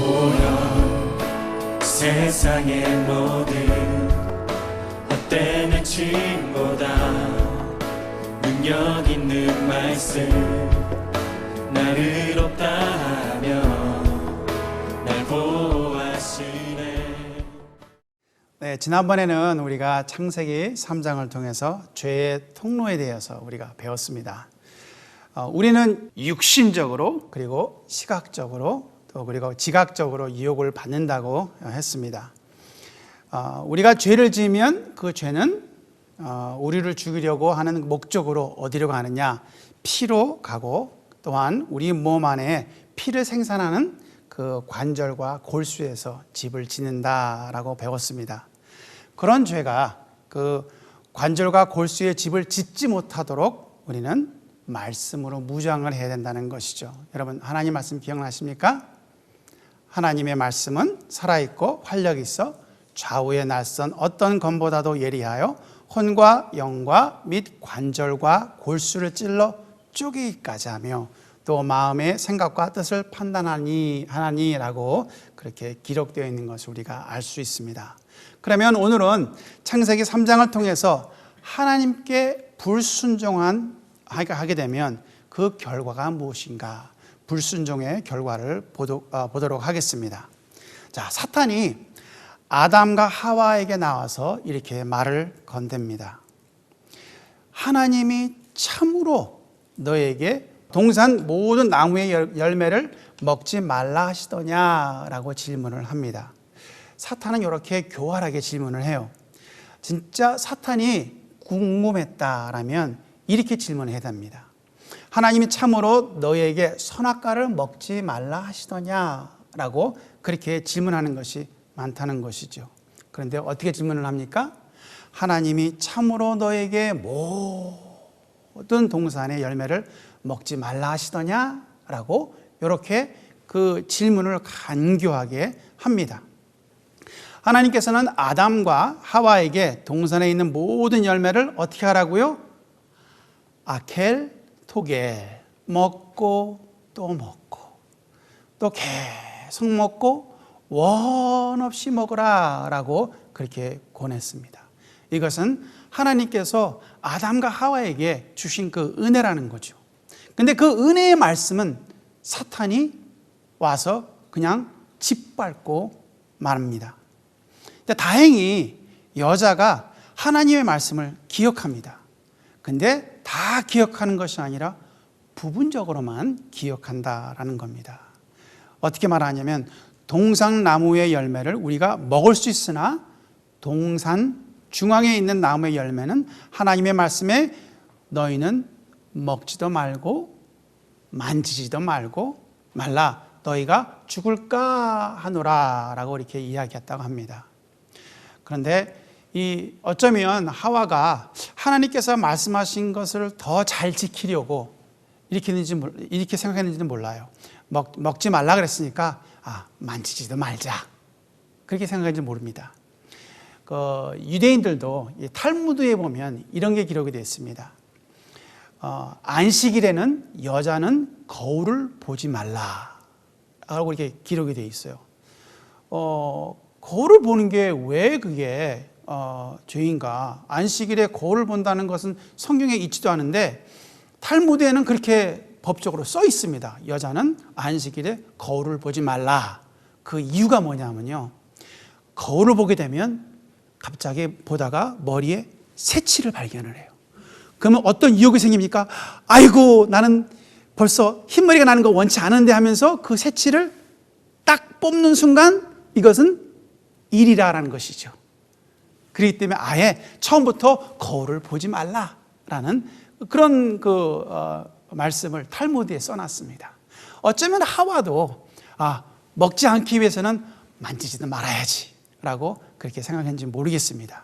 보여 세상의 모든 헛된 행침보다 능력 있는 말씀 나를 의롭다 하며 날 보호하시네. 네, 지난번에는 우리가 창세기 3장을 통해서 죄의 통로에 대해서 우리가 배웠습니다. 우리는 육신적으로 그리고 시각적으로 또 그리고 지각적으로 유혹을 받는다고 했습니다. 우리가 죄를 지으면 그 죄는 우리를 죽이려고 하는 목적으로 어디로 가느냐? 피로 가고, 또한 우리 몸 안에 피를 생산하는 그 관절과 골수에서 집을 짓는다라고 배웠습니다. 그런 죄가 그 관절과 골수의 집을 짓지 못하도록 우리는 말씀으로 무장을 해야 된다는 것이죠. 여러분, 하나님 말씀 기억나십니까? 하나님의 말씀은 살아있고 활력이 있어 좌우에 날선 어떤 검보다도 예리하여 혼과 영과 및 관절과 골수를 찔러 쪼개기까지 하며 또 마음의 생각과 뜻을 판단하니라고 그렇게 기록되어 있는 것을 우리가 알 수 있습니다. 그러면 오늘은 창세기 3장을 통해서 하나님께 불순종하게 되면 그 결과가 무엇인가? 불순종의 결과를 보도록 하겠습니다. 자, 사탄이 아담과 하와에게 나와서 이렇게 말을 건넵니다. 하나님이 참으로 너에게 동산 모든 나무의 열매를 먹지 말라 하시더냐라고 질문을 합니다. 사탄은 이렇게 교활하게 질문을 해요. 진짜 사탄이 궁금했다라면 이렇게 질문해야 됩니다. 하나님이 참으로 너에게 선악과를 먹지 말라 하시더냐라고 그렇게 질문하는 것이 많다는 것이죠. 그런데 어떻게 질문을 합니까? 하나님이 참으로 너에게 모든 동산의 열매를 먹지 말라 하시더냐라고 이렇게 그 질문을 간교하게 합니다. 하나님께서는 아담과 하와에게 동산에 있는 모든 열매를 어떻게 하라고요? 아켈 토게 먹고 또 먹고 또 계속 먹고 원 없이 먹으라 라고 그렇게 권했습니다. 이것은 하나님께서 아담과 하와에게 주신 그 은혜라는 거죠. 근데 그 은혜의 말씀은 사탄이 와서 그냥 짓밟고 말합니다. 다행히 여자가 하나님의 말씀을 기억합니다. 근데 다 기억하는 것이 아니라 부분적으로만 기억한다라는 겁니다. 어떻게 말하냐면 동산나무의 열매를 우리가 먹을 수 있으나 동산 중앙에 있는 나무의 열매는 하나님의 말씀에 너희는 먹지도 말고 만지지도 말라 너희가 죽을까 하노라 라고 이렇게 이야기했다고 합니다. 그런데 어쩌면 하와가 하나님께서 말씀하신 것을 더 잘 지키려고 이렇게 생각했는지는 몰라요. 먹지 말라 그랬으니까 만지지도 말자 그렇게 생각했는지 모릅니다. 유대인들도 탈무드에 보면 이런 게 기록이 되어 있습니다. 안식일에는 여자는 거울을 보지 말라 라고 이렇게 기록이 되어 있어요. 거울을 보는 게 왜 그게 죄인가? 안식일에 거울을 본다는 것은 성경에 있지도 않은데 탈무드에는 그렇게 법적으로 써 있습니다. 여자는 안식일에 거울을 보지 말라. 그 이유가 뭐냐면요, 거울을 보게 되면 갑자기 보다가 머리에 새치를 발견을 해요. 그러면 어떤 유혹이 생깁니까? 아이고, 나는 벌써 흰머리가 나는 거 원치 않은데 하면서 그 새치를 딱 뽑는 순간 이것은 일이라는 것이죠. 그렇기 때문에 아예 처음부터 거울을 보지 말라라는 그런 말씀을 탈무드에 써놨습니다. 어쩌면 하와도 먹지 않기 위해서는 만지지도 말아야지 라고 그렇게 생각했는지 모르겠습니다.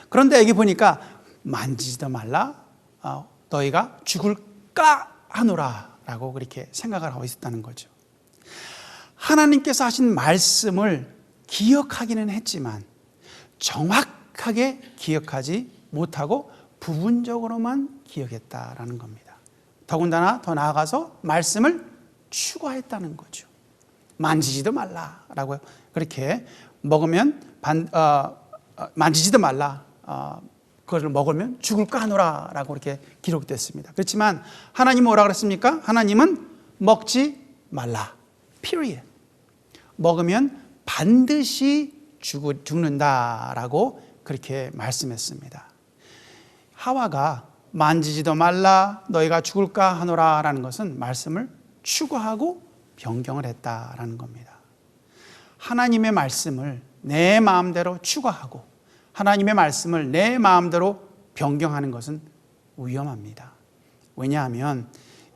그런데 여기 보니까 만지지도 말라 너희가 죽을까 하노라 라고 그렇게 생각을 하고 있었다는 거죠. 하나님께서 하신 말씀을 기억하기는 했지만 정확하게 기억하지 못하고 부분적으로만 기억했다라는 겁니다. 더군다나 더 나아가서 말씀을 추가했다는 거죠. 만지지도 말라라고 그렇게 먹으면 만지지도 말라. 그것을 먹으면 죽을까 하노라라고 이렇게 기록됐습니다. 그렇지만 하나님은 뭐라 그랬습니까? 하나님은 먹지 말라. period. 먹으면 반드시 죽는다라고 그렇게 말씀했습니다. 하와가 만지지도 말라 너희가 죽을까 하노라라는 것은 말씀을 추구하고 변경을 했다라는 겁니다. 하나님의 말씀을 내 마음대로 추구하고 하나님의 말씀을 내 마음대로 변경하는 것은 위험합니다. 왜냐하면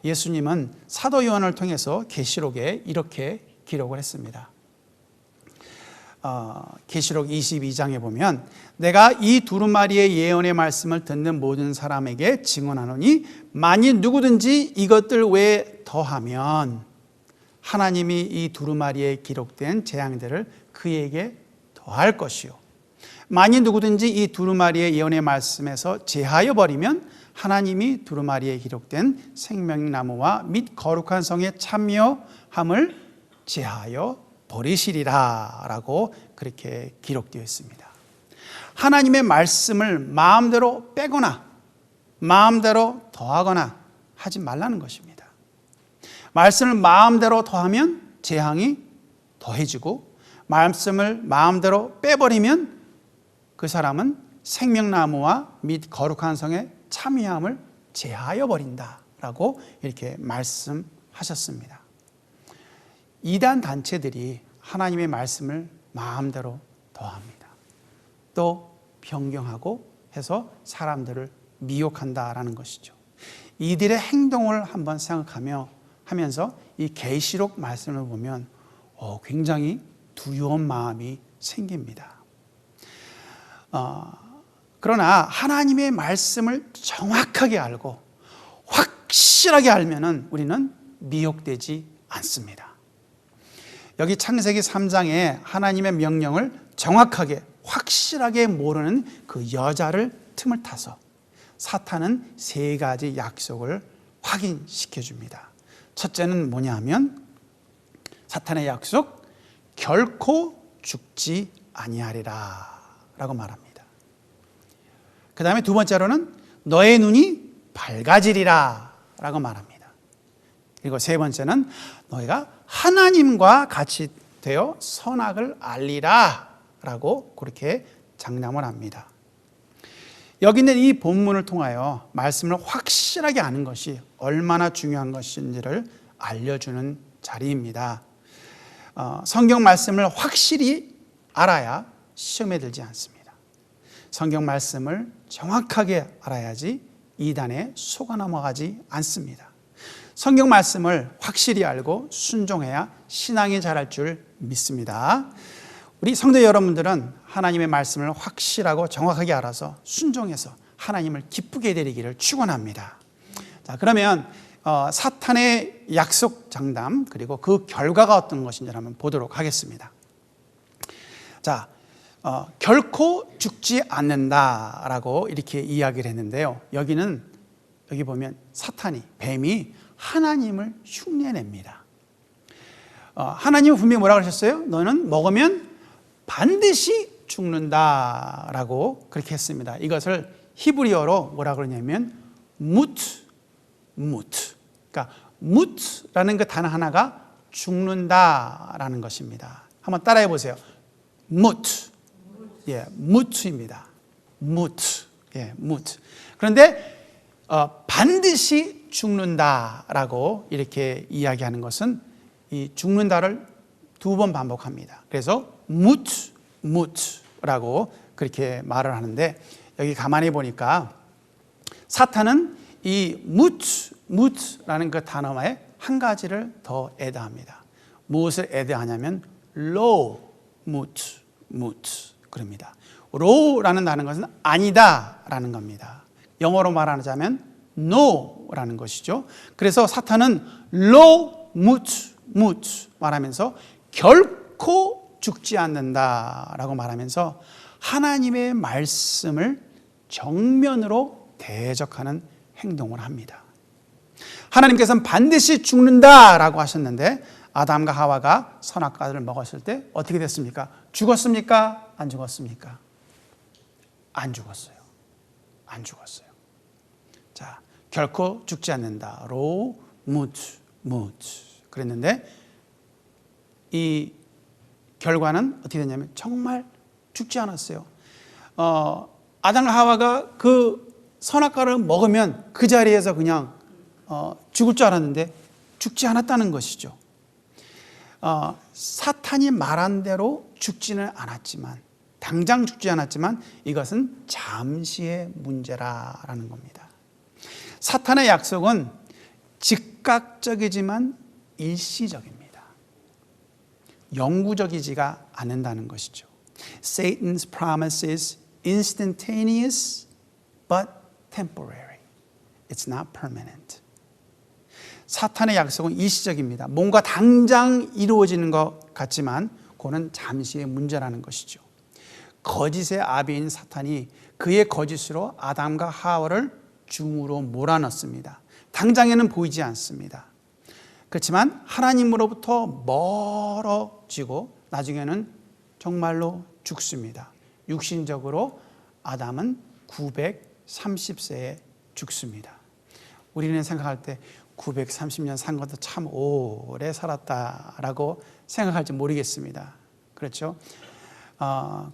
예수님은 사도 요한을 통해서 계시록에 이렇게 기록을 했습니다. 계시록 22장에 보면 내가 이 두루마리의 예언의 말씀을 듣는 모든 사람에게 증언하노니 만일 누구든지 이것들 외에 더하면 하나님이 이 두루마리에 기록된 재앙들을 그에게 더할 것이요 만일 누구든지 이 두루마리의 예언의 말씀에서 제하여 버리면 하나님이 두루마리에 기록된 생명나무와 및 거룩한 성에 참여함을 제하여 버리시리라 라고 그렇게 기록되어 있습니다. 하나님의 말씀을 마음대로 빼거나 마음대로 더하거나 하지 말라는 것입니다. 말씀을 마음대로 더하면 재앙이 더해지고 말씀을 마음대로 빼버리면 그 사람은 생명나무와 및 거룩한 성에 참여함을 제하여 버린다라고 이렇게 말씀하셨습니다. 이단 단체들이 하나님의 말씀을 마음대로 더합니다. 또 변경하고 해서 사람들을 미혹한다라는 것이죠. 이들의 행동을 한번 생각하면서 이 계시록 말씀을 보면 굉장히 두려운 마음이 생깁니다. 그러나 하나님의 말씀을 정확하게 알고 확실하게 알면은 우리는 미혹되지 않습니다. 여기 창세기 3장에 하나님의 명령을 정확하게 확실하게 모르는 그 여자를 틈을 타서 사탄은 세 가지 약속을 확인시켜 줍니다. 첫째는 뭐냐 하면 사탄의 약속, 결코 죽지 아니하리라 라고 말합니다. 그 다음에 두 번째로는 너의 눈이 밝아지리라 라고 말합니다. 그리고 세 번째는 너희가 하나님과 같이 되어 선악을 알리라 라고 그렇게 장담을 합니다. 여기 있는 이 본문을 통하여 말씀을 확실하게 아는 것이 얼마나 중요한 것인지를 알려주는 자리입니다. 성경 말씀을 확실히 알아야 시험에 들지 않습니다. 성경 말씀을 정확하게 알아야지 이단에 속아 넘어가지 않습니다. 성경 말씀을 확실히 알고 순종해야 신앙이 자랄 줄 믿습니다. 우리 성도 여러분들은 하나님의 말씀을 확실하고 정확하게 알아서 순종해서 하나님을 기쁘게 드리기를 축원합니다. 자, 그러면 사탄의 약속 장담 그리고 그 결과가 어떤 것인지 한번 보도록 하겠습니다. 자, 결코 죽지 않는다라고 이렇게 이야기를 했는데요. 여기 보면 사탄이 뱀이 하나님을 흉내냅니다. 하나님은 분명히 뭐라고 하셨어요? 너는 먹으면 반드시 죽는다라고 그렇게 했습니다. 이것을 히브리어로 뭐라고 그러냐면 무트. 그러니까 무트라는 그 단어 하나가 죽는다라는 것입니다. 한번 따라해 보세요. 무트. 예, 무트입니다. 무트. 예, 무트. 그런데 반드시 죽는다라고 이렇게 이야기하는 것은 이 죽는다를 두 번 반복합니다. 그래서 무트라고 그렇게 말을 하는데 여기 가만히 보니까 사탄은 이 무트라는 그 단어에 한 가지를 더 애다합니다. 무엇을 애다하냐면 low, 무트 그럽니다. low라는 단어는 것은 아니다라는 겁니다. 영어로 말하자면 no라는 것이죠. 그래서 사탄은 low, 무트 말하면서 결코 죽지 않는다라고 말하면서 하나님의 말씀을 정면으로 대적하는 행동을 합니다. 하나님께서는 반드시 죽는다라고 하셨는데 아담과 하와가 선악과를 먹었을 때 어떻게 됐습니까? 죽었습니까? 안 죽었습니까? 안 죽었어요. 안 죽었어요. 자, 결코 죽지 않는다. 로 무트 그랬는데 이 결과는 어떻게 됐냐면 정말 죽지 않았어요. 아담과 하와가 그 선악과를 먹으면 그 자리에서 그냥 죽을 줄 알았는데 죽지 않았다는 것이죠. 사탄이 말한 대로 죽지는 않았지만, 당장 죽지 않았지만 이것은 잠시의 문제라는 겁니다. 사탄의 약속은 즉각적이지만 일시적입니다. 영구적이지가 않는다는 것이죠. Satan's promise is instantaneous but temporary. It's not permanent. 사탄의 약속은 일시적입니다. 뭔가 당장 이루어지는 것 같지만 그거는 잠시의 문제라는 것이죠. 거짓의 아비인 사탄이 그의 거짓으로 아담과 하와를 중으로 몰아넣습니다. 당장에는 보이지 않습니다. 그렇지만 하나님으로부터 멀어지고 나중에는 정말로 죽습니다. 육신적으로 아담은 930세에 죽습니다. 우리는 생각할 때 930년 산 것도 참 오래 살았다라고 생각할지 모르겠습니다. 그렇죠?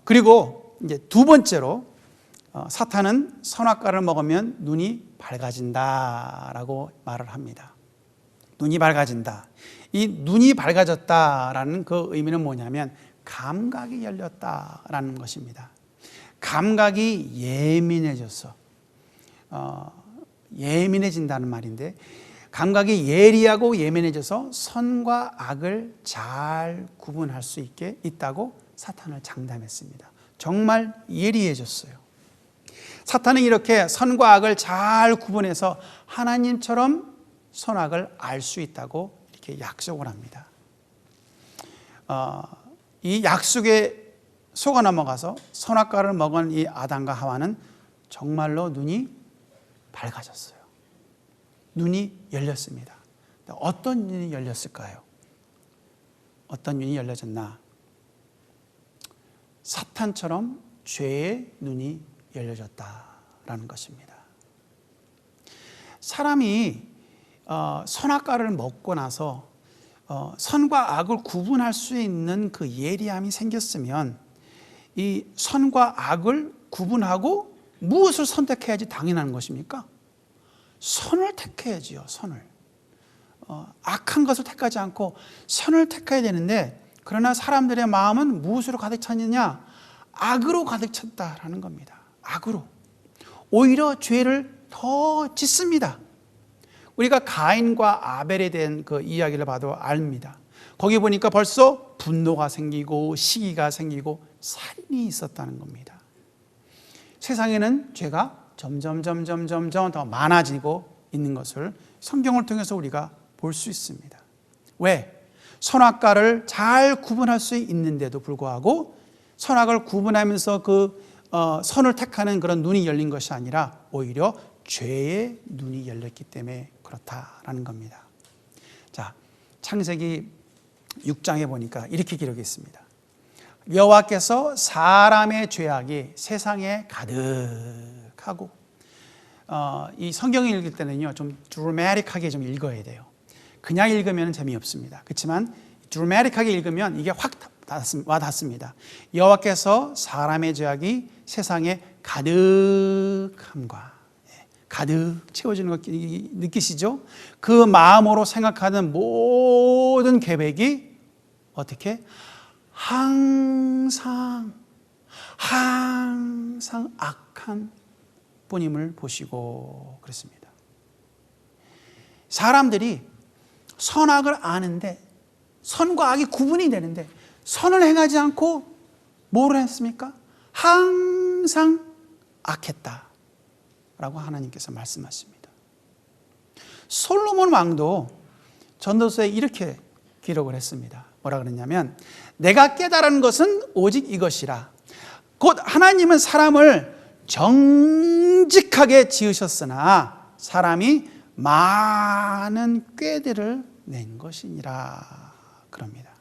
그리고 이제 두 번째로 사탄은 선악과를 먹으면 눈이 밝아진다라고 말을 합니다. 눈이 밝아진다. 이 눈이 밝아졌다라는 그 의미는 뭐냐면 감각이 열렸다라는 것입니다. 감각이 예민해져서 예민해진다는 말인데, 감각이 예리하고 예민해져서 선과 악을 잘 구분할 수 있다고 사탄을 장담했습니다. 정말 예리해졌어요. 사탄은 이렇게 선과 악을 잘 구분해서 하나님처럼 선악을 알 수 있다고 이렇게 약속을 합니다. 이 약속에 속아 넘어가서 선악과를 먹은 이 아담과 하와는 정말로 눈이 밝아졌어요. 눈이 열렸습니다. 어떤 눈이 열렸을까요? 어떤 눈이 열려졌나? 사탄처럼 죄의 눈이 열려졌다라는 것입니다. 사람이 선악과를 먹고 나서 선과 악을 구분할 수 있는 그 예리함이 생겼으면 이 선과 악을 구분하고 무엇을 선택해야지 당연한 것입니까? 선을 택해야지요. 선을. 악한 것을 택하지 않고 선을 택해야 되는데, 그러나 사람들의 마음은 무엇으로 가득 찼느냐? 악으로 가득 찼다라는 겁니다. 악으로. 오히려 죄를 더 짓습니다. 우리가 가인과 아벨에 대한 그 이야기를 봐도 압니다. 거기 보니까 벌써 분노가 생기고 시기가 생기고 살인이 있었다는 겁니다. 세상에는 죄가 점점 더 많아지고 있는 것을 성경을 통해서 우리가 볼 수 있습니다. 왜? 선악과를 잘 구분할 수 있는데도 불구하고 선악을 구분하면서 그 선을 택하는 그런 눈이 열린 것이 아니라 오히려 죄의 눈이 열렸기 때문에 그렇다라는 겁니다. 자, 창세기 6장에 보니까 이렇게 기록이 있습니다. 여호와께서 사람의 죄악이 세상에 가득하고, 이 성경을 읽을 때는요 좀 드라마틱하게 좀 읽어야 돼요. 그냥 읽으면 재미없습니다. 그렇지만 드라마틱하게 읽으면 이게 확 와닿습니다. 여호와께서 사람의 죄악이 세상에 가득함과, 가득 채워지는 것 느끼시죠? 그 마음으로 생각하는 모든 계획이 어떻게? 항상 악한 뿐임을 보시고 그랬습니다. 사람들이 선악을 아는데, 선과 악이 구분이 되는데 선을 행하지 않고 뭐를 했습니까? 항상 악했다라고 하나님께서 말씀하십니다. 솔로몬 왕도 전도서에 이렇게 기록을 했습니다. 뭐라 그랬냐면, 내가 깨달은 것은 오직 이것이라. 곧 하나님은 사람을 정직하게 지으셨으나 사람이 많은 꾀들을 낸 것이니라 그럽니다.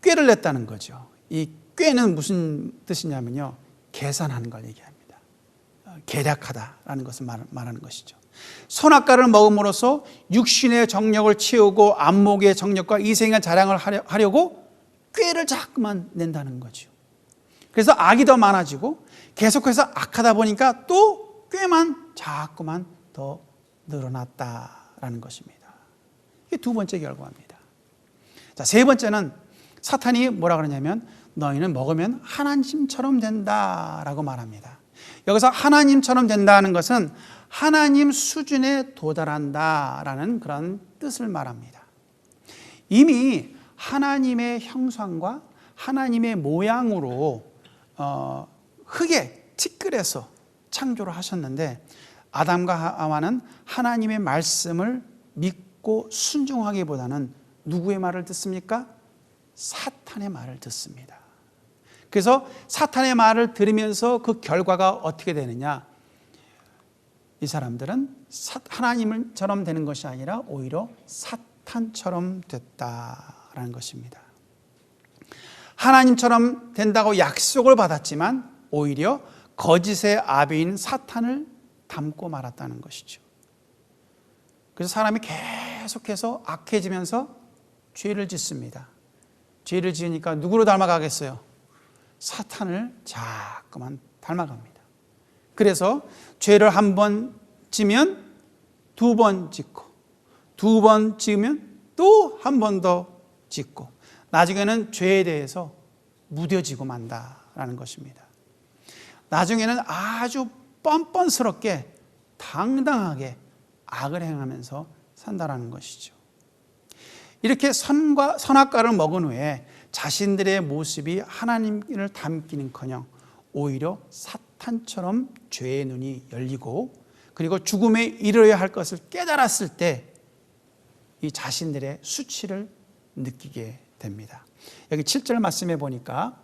꾀를 냈다는 거죠. 이 꾀는 무슨 뜻이냐면요, 계산하는 걸 얘기합니다. 계략하다라는 것을 말하는 것이죠. 선악과를 먹음으로써 육신의 정력을 채우고 안목의 정력과 이생의 자랑을 하려고 꾀를 자꾸만 낸다는 거죠. 그래서 악이 더 많아지고 계속해서 악하다 보니까 또 꾀만 자꾸만 더 늘어났다라는 것입니다. 이게 두 번째 결과입니다. 자, 세 번째는 사탄이 뭐라 그러냐면 너희는 먹으면 하나님처럼 된다라고 말합니다. 여기서 하나님처럼 된다는 것은 하나님 수준에 도달한다라는 그런 뜻을 말합니다. 이미 하나님의 형상과 하나님의 모양으로 흙에 티끌에서 창조를 하셨는데 아담과 하와는 하나님의 말씀을 믿고 순종하기보다는 누구의 말을 듣습니까? 사탄의 말을 듣습니다. 그래서 사탄의 말을 들으면서 그 결과가 어떻게 되느냐? 이 사람들은 하나님처럼 되는 것이 아니라 오히려 사탄처럼 됐다라는 것입니다. 하나님처럼 된다고 약속을 받았지만 오히려 거짓의 아비인 사탄을 닮고 말았다는 것이죠. 그래서 사람이 계속해서 악해지면서 죄를 짓습니다. 죄를 지으니까 누구로 닮아가겠어요? 사탄을 자꾸만 닮아갑니다. 그래서 죄를 한 번 지면 두 번 짓고, 두 번 지으면 또 한 번 더 짓고, 나중에는 죄에 대해서 무뎌지고 만다라는 것입니다. 나중에는 아주 뻔뻔스럽게 당당하게 악을 행하면서 산다라는 것이죠. 이렇게 선악과를 먹은 후에 자신들의 모습이 하나님을 닮기는커녕 오히려 사탄처럼 죄의 눈이 열리고, 그리고 죽음에 이르러야 할 것을 깨달았을 때 이 자신들의 수치를 느끼게 됩니다. 여기 7절 말씀에 보니까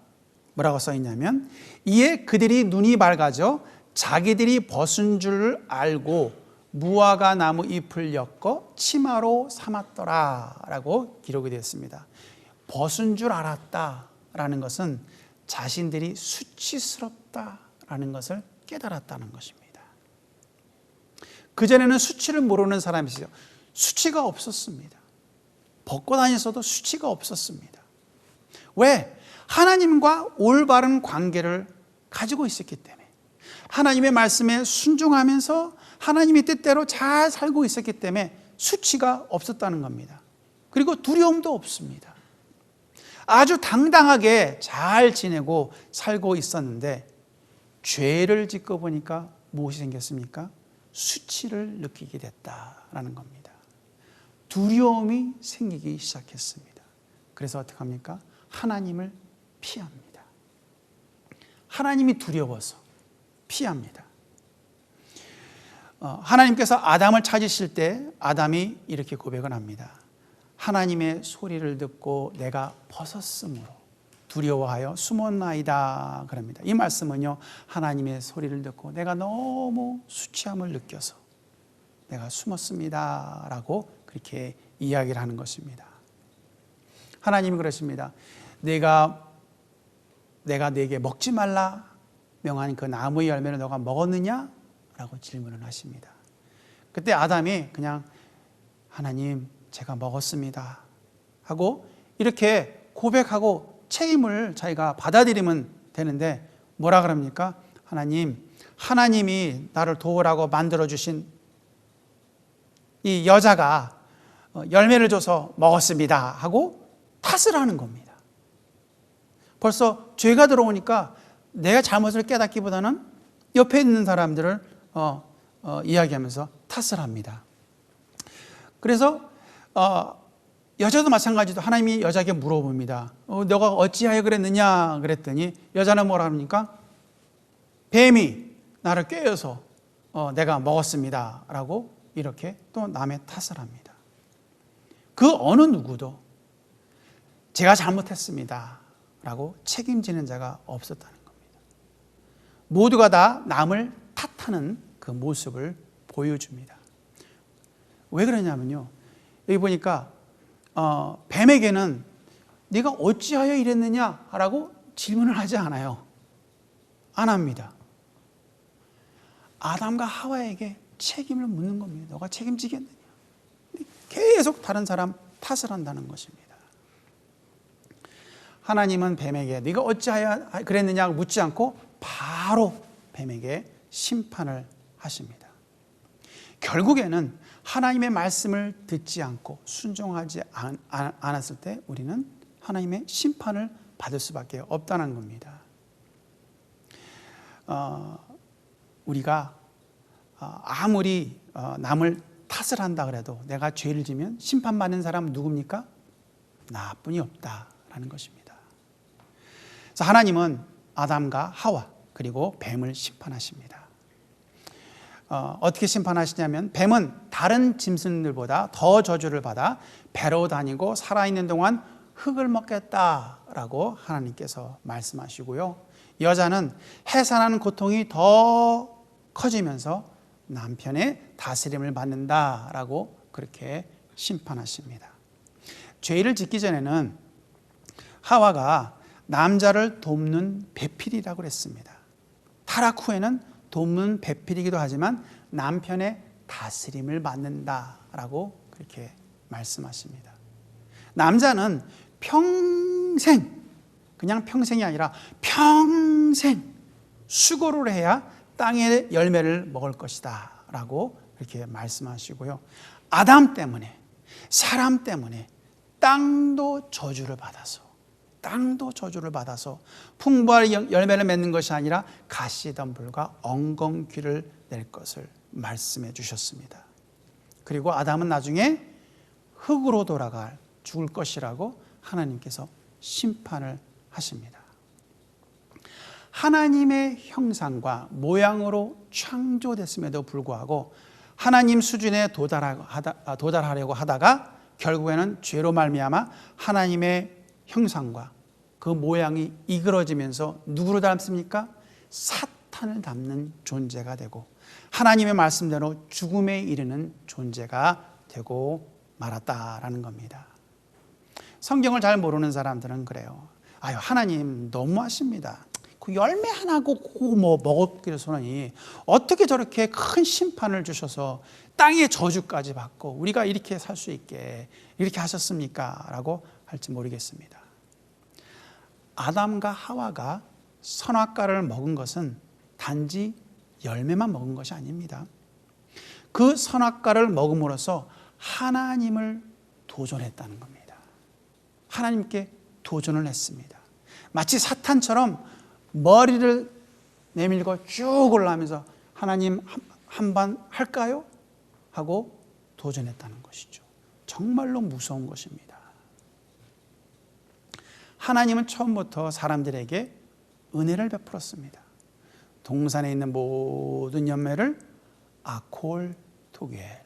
뭐라고 써 있냐면 이에 그들이 눈이 밝아져 자기들이 벗은 줄 알고 무화과 나무 잎을 엮어 치마로 삼았더라 라고 기록이 되었습니다. 벗은 줄 알았다라는 것은 자신들이 수치스럽다라는 것을 깨달았다는 것입니다. 그전에는 수치를 모르는 사람이시죠. 수치가 없었습니다. 벗고 다녔어도 수치가 없었습니다. 왜? 하나님과 올바른 관계를 가지고 있었기 때문에, 하나님의 말씀에 순종하면서 하나님의 뜻대로 잘 살고 있었기 때문에 수치가 없었다는 겁니다. 그리고 두려움도 없습니다. 아주 당당하게 잘 지내고 살고 있었는데 죄를 짓고 보니까 무엇이 생겼습니까? 수치를 느끼게 됐다라는 겁니다. 두려움이 생기기 시작했습니다. 그래서 어떻게 합니까? 하나님을 피합니다. 하나님이 두려워서 피합니다. 하나님께서 아담을 찾으실 때 아담이 이렇게 고백을 합니다. 하나님의 소리를 듣고 내가 벗었으므로 두려워하여 숨었나이다 그럽니다. 이 말씀은요, 하나님의 소리를 듣고 내가 너무 수치함을 느껴서 내가 숨었습니다 라고 그렇게 이야기를 하는 것입니다. 하나님이 그러십니다. 내가 네게 먹지 말라 명한 그 나무의 열매를 너가 먹었느냐? 라고 질문을 하십니다. 그때 아담이 그냥 하나님 제가 먹었습니다 하고 이렇게 고백하고 책임을 자기가 받아들이면 되는데 뭐라 그럽니까? 하나님이 나를 도우라고 만들어주신 이 여자가 열매를 줘서 먹었습니다 하고 탓을 하는 겁니다. 벌써 죄가 들어오니까 내가 잘못을 깨닫기보다는 옆에 있는 사람들을 이야기하면서 탓을 합니다. 그래서 여자도 마찬가지로 하나님이 여자에게 물어봅니다. 너가 어찌하여 그랬느냐 그랬더니 여자는 뭐라 합니까? 뱀이 나를 꿰어서 내가 먹었습니다 라고 이렇게 또 남의 탓을 합니다. 그 어느 누구도 제가 잘못했습니다 라고 책임지는 자가 없었다는 겁니다. 모두가 다 남을 탓하는 그 모습을 보여줍니다. 왜 그러냐면요, 여기 보니까 뱀에게는 네가 어찌하여 이랬느냐라고 질문을 하지 않아요. 안 합니다. 아담과 하와에게 책임을 묻는 겁니다. 너가 책임지겠느냐? 계속 다른 사람 탓을 한다는 것입니다. 하나님은 뱀에게 네가 어찌하여 그랬느냐 묻지 않고 바로 뱀에게 심판을 하십니다. 결국에는 하나님의 말씀을 듣지 않고 순종하지 않았을 때 우리는 하나님의 심판을 받을 수밖에 없다는 겁니다. 우리가 아무리 남을 탓을 한다 그래도 내가 죄를 지면 심판받는 사람은 누굽니까? 나뿐이 없다라는 것입니다. 그래서 하나님은 아담과 하와 그리고 뱀을 심판하십니다. 어떻게 심판하시냐면 뱀은 다른 짐승들보다 더 저주를 받아 배로 다니고 살아있는 동안 흙을 먹겠다라고 하나님께서 말씀하시고요. 여자는 해산하는 고통이 더 커지면서 남편의 다스림을 받는다라고 그렇게 심판하십니다. 죄를 짓기 전에는 하와가 남자를 돕는 배필이라고 그랬습니다. 타락 후에는 돕는 배필이기도 하지만 남편의 다스림을 받는다라고 그렇게 말씀하십니다. 남자는 평생, 그냥 평생이 아니라 평생 수고를 해야 땅의 열매를 먹을 것이다 라고 이렇게 말씀하시고요. 아담 때문에, 사람 때문에 땅도 저주를 받아서 풍부한 열매를 맺는 것이 아니라 가시덤불과 엉겅퀴를 낼 것을 말씀해 주셨습니다. 그리고 아담은 나중에 흙으로 죽을 것이라고 하나님께서 심판을 하십니다. 하나님의 형상과 모양으로 창조됐음에도 불구하고 하나님 수준에 도달하려고 하다가 결국에는 죄로 말미암아 하나님의 형상과 그 모양이 이그러지면서 누구로 닮습니까? 사탄을 닮는 존재가 되고 하나님의 말씀대로 죽음에 이르는 존재가 되고 말았다라는 겁니다. 성경을 잘 모르는 사람들은 그래요. 아유, 하나님 너무하십니다. 그 열매 하나고 뭐 먹었기로서니 어떻게 저렇게 큰 심판을 주셔서 땅의 저주까지 받고 우리가 이렇게 살 수 있게 이렇게 하셨습니까? 라고 할지 모르겠습니다. 아담과 하와가 선악과를 먹은 것은 단지 열매만 먹은 것이 아닙니다. 그 선악과를 먹음으로써 하나님을 도전했다는 겁니다. 하나님께 도전을 했습니다. 마치 사탄처럼 머리를 내밀고 쭉 올라가면서 하나님 한번 할까요? 하고 도전했다는 것이죠. 정말로 무서운 것입니다. 하나님은 처음부터 사람들에게 은혜를 베풀었습니다. 동산에 있는 모든 열매를 아콜 토겔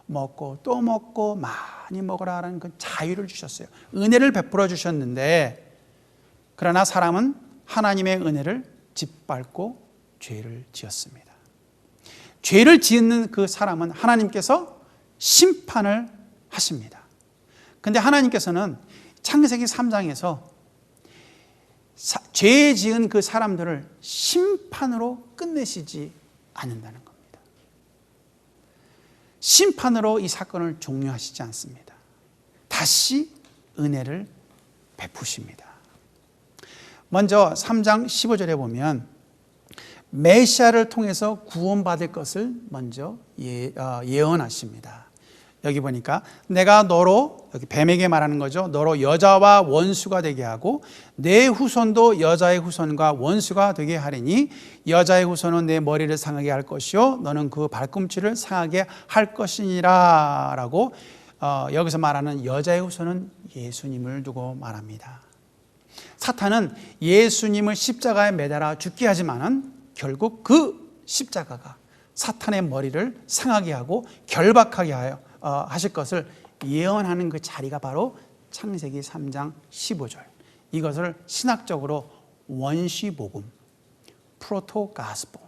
먹고 또 먹고 많이 먹으라는 그 자유를 주셨어요. 은혜를 베풀어 주셨는데 그러나 사람은 하나님의 은혜를 짓밟고 죄를 지었습니다. 죄를 짓는 그 사람은 하나님께서 심판을 하십니다. 그런데 하나님께서는 창세기 3장에서 죄 지은 그 사람들을 심판으로 끝내시지 않는다는 겁니다. 심판으로 이 사건을 종료하시지 않습니다. 다시 은혜를 베푸십니다. 먼저 3장 15절에 보면 메시아를 통해서 구원받을 것을 먼저 예언하십니다. 여기 보니까 내가 너로, 여기 뱀에게 말하는 거죠. 너로 여자와 원수가 되게 하고 내 후손도 여자의 후손과 원수가 되게 하리니 여자의 후손은 내 머리를 상하게 할 것이요 너는 그 발꿈치를 상하게 할 것이니라 라고 여기서 말하는 여자의 후손은 예수님을 두고 말합니다. 사탄은 예수님을 십자가에 매달아 죽게 하지만은 결국 그 십자가가 사탄의 머리를 상하게 하고 결박하게 하실 것을 예언하는 그 자리가 바로 창세기 3장 15절. 이것을 신학적으로 원시복음, 프로토가스포,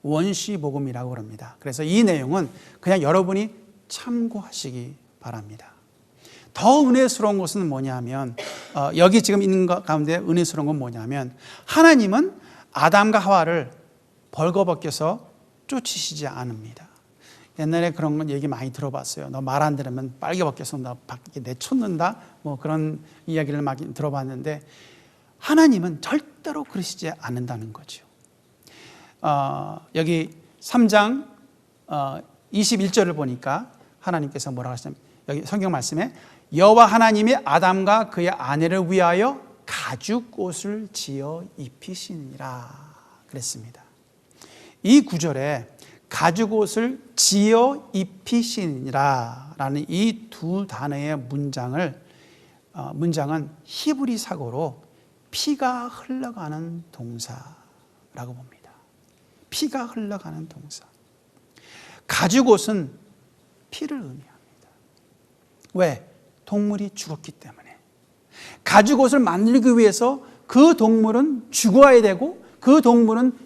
원시복음이라고 합니다. 그래서 이 내용은 그냥 여러분이 참고하시기 바랍니다. 더 은혜스러운 것은 뭐냐면 여기 지금 있는 것 가운데 은혜스러운 건 뭐냐면 하나님은 아담과 하와를 벌거벗겨서 쫓으시지 않습니다. 옛날에 그런 건 얘기 많이 들어봤어요. 너 말 안 들으면 빨개 벗겨서 너 밖에 내쫓는다. 뭐 그런 이야기를 많이 들어봤는데 하나님은 절대로 그러시지 않는다는 거죠. 여기 3장 21절을 보니까 하나님께서 뭐라고 하시냐면 여기 성경 말씀에 여호와 하나님이 아담과 그의 아내를 위하여 가죽옷을 지어 입히시니라 그랬습니다. 이 구절에 가죽옷을 지어 입히시니라 라는 이 두 단어의 문장은 히브리 사고로 피가 흘러가는 동사라고 봅니다. 피가 흘러가는 동사. 가죽옷은 피를 의미합니다. 왜? 동물이 죽었기 때문에. 가죽옷을 만들기 위해서 그 동물은 죽어야 되고 그 동물은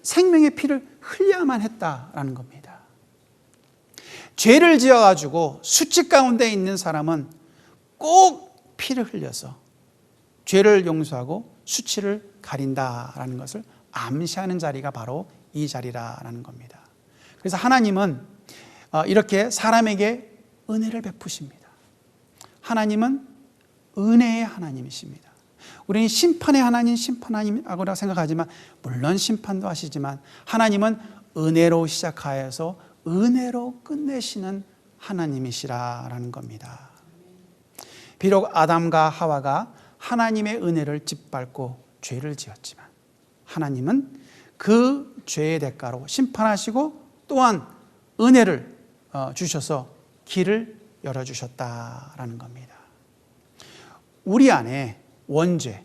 생명의 피를 흘려야만 했다라는 겁니다. 죄를 지어가지고 수치 가운데 있는 사람은 꼭 피를 흘려서 죄를 용서하고 수치를 가린다라는 것을 암시하는 자리가 바로 이 자리라는 겁니다. 그래서 하나님은 이렇게 사람에게 은혜를 베푸십니다. 하나님은 은혜의 하나님이십니다. 우리는 심판의 하나님, 심판하님이라고 생각하지만 물론 심판도 하시지만 하나님은 은혜로 시작하여서 은혜로 끝내시는 하나님이시라는 겁니다. 비록 아담과 하와가 하나님의 은혜를 짓밟고 죄를 지었지만 하나님은 그 죄의 대가로 심판하시고 또한 은혜를 주셔서 길을 열어주셨다라는 겁니다. 우리 안에 원죄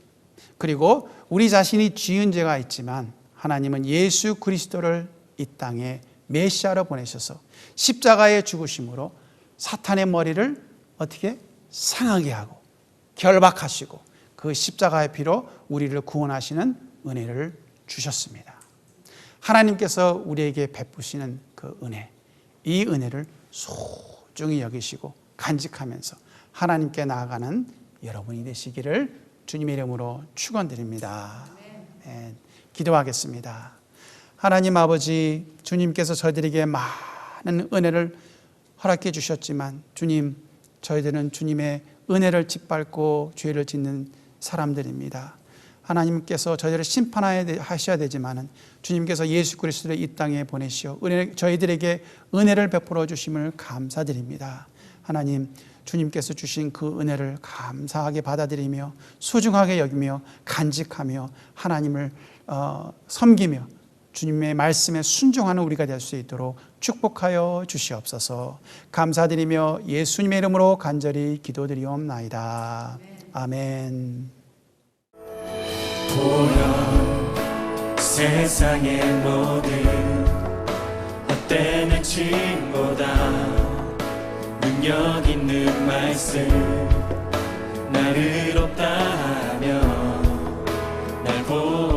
그리고 우리 자신이 지은 죄가 있지만 하나님은 예수 그리스도를 이 땅에 메시아로 보내셔서 십자가의 죽으심으로 사탄의 머리를 어떻게 상하게 하고 결박하시고 그 십자가의 피로 우리를 구원하시는 은혜를 주셨습니다. 하나님께서 우리에게 베푸시는 그 은혜, 이 은혜를 소중히 여기시고 간직하면서 하나님께 나아가는 여러분이 되시기를 주님의 이름으로 축원드립니다. 네, 기도하겠습니다. 하나님 아버지, 주님께서 저희들에게 많은 은혜를 허락해 주셨지만 주님, 저희들은 주님의 은혜를 짓밟고 죄를 짓는 사람들입니다. 하나님께서 저희들을 심판하셔야 되지만 주님께서 예수 그리스도를 이 땅에 보내시어 저희들에게 은혜를 베풀어 주심을 감사드립니다. 하나님, 주님께서 주신 그 은혜를 감사하게 받아들이며 소중하게 여기며 간직하며 하나님을 섬기며 주님의 말씀에 순종하는 우리가 될 수 있도록 축복하여 주시옵소서. 감사드리며 예수님의 이름으로 간절히 기도드리옵나이다. 아멘. 보여 세상의 모든 헛된 행침보다 능력 있는 말씀 나를 없다 하며 날 보호하시네.